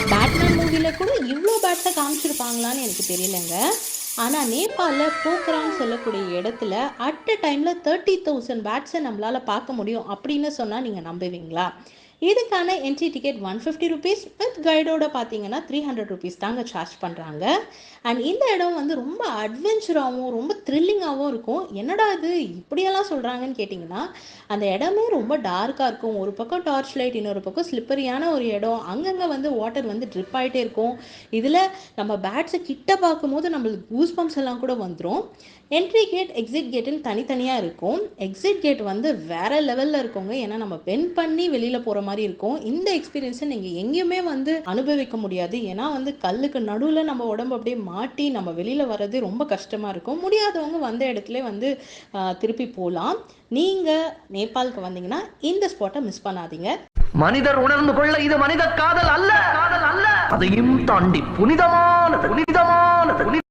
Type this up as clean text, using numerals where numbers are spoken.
Batman மூவில கூட இவ்வளோ பேட்ஸை காமிச்சிருப்பாங்களான்னு எனக்கு தெரியலங்க. ஆனால் நேபாளில் போக்ரான்னு சொல்லக்கூடிய இடத்துல அட் அ டைமில் 30,000 பேட்ஸை நம்மளால் பார்க்க முடியும் அப்படின்னு சொன்னால் நீங்கள் நம்புவீங்களா? இதுக்கான என்ட்ரி டிக்கெட் 150 ருபீஸ், வித் கைடோட பார்த்தீங்கன்னா 300 ருபீஸ் தாங்க சார்ஜ் பண்ணுறாங்க. அண்ட் இந்த இடம் வந்து ரொம்ப அட்வென்ச்சராகவும் ரொம்ப த்ரில்லிங்காகவும் இருக்கும். என்னடா இது இப்படியெல்லாம் சொல்கிறாங்கன்னு கேட்டிங்கன்னா, அந்த இடமே ரொம்ப டார்க்காக இருக்கும். ஒரு பக்கம் டார்ச் லைட், இன்னொரு பக்கம் ஸ்லிப்பரியான ஒரு இடம், அங்கங்கே வந்து வாட்டர் வந்து ட்ரிப் ஆகிட்டே இருக்கும். இதில் நம்ம பேட்ஸை கிட்ட பார்க்கும்போது நம்மளுக்கு கூஸ் பம்ப்ஸ் எல்லாம் கூட வந்துடும். என்ட்ரி கேட் எக்ஸிட் கேட்டுன்னு தனித்தனியாக இருக்கும். எக்ஸிட் கேட் வந்து வேறு லெவலில் இருக்குங்க. ஏன்னா நம்ம பெண்ட் பண்ணி வெளியில் போகிற மாதிரி இருக்கும். இந்த எக்ஸ்பீரியன்ஸை நீங்கள் எங்கேயுமே வந்து அனுபவிக்க முடியாது. ஏன்னா வந்து கல்லுக்கு நடுவில் நம்ம உடம்பு அப்படியே மாட்டி நம்ம வெளியில் வர்றது ரொம்ப கஷ்டமாக இருக்கும். முடியாதவங்க வந்த இடத்துல வந்து திருப்பி போகலாம். நீங்கள் நேபாளுக்கு வந்தீங்கன்னா இந்த ஸ்பாட்டை மிஸ் பண்ணாதீங்க. மனிதர் உணர்ந்து கொள்ள இது மனித காதல் அல்ல, அதையும் தாண்டி புனிதமானது.